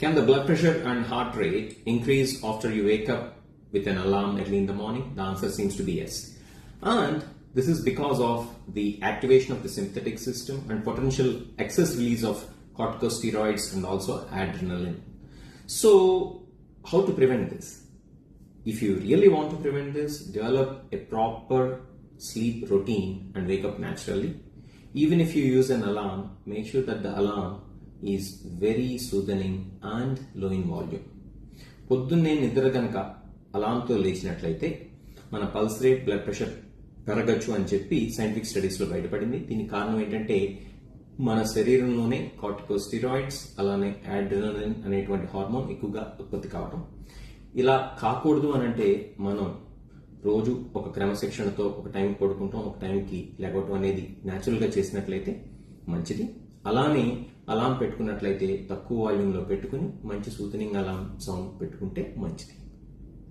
Can the blood pressure and heart rate increase after you wake up with an alarm early in the morning? The answer seems to be yes. And this is because of the activation of the sympathetic system and potential excess release of corticosteroids and also adrenaline. So, how to prevent this? If you really want to prevent this, develop a proper sleep routine and wake up naturally. Even if you use an alarm, make sure that the alarm is very soothing and low in volume. పొద్దున్నే నిద్ర కనుక అలాంతో లేచినట్లయితే మన pulse rate, blood pressure పెరగచ్చు అని చెప్పి scientific స్టడీస్లో బయటపడింది. దీనికి కారణం ఏంటంటే మన శరీరంలోనే కార్టికోస్టిరాయిడ్స్ అలానే అడ్రినలిన్ అనేటువంటి హార్మోన్ ఎక్కువగా ఉత్పత్తి కావడం. ఇలా కాకూడదు అని అంటే మనం రోజు ఒక క్రమశిక్షణతో ఒక టైంకి పడుకుంటాం, ఒక టైంకి లేకపోవడం అనేది న్యాచురల్గా చేసినట్లయితే మంచిది. అలానే అలాం పెట్టుకున్నట్లయితే తక్కువ వాల్యూమ్లో పెట్టుకుని మంచి సూతనింగ్ అలాం సౌండ్ పెట్టుకుంటే మంచిది.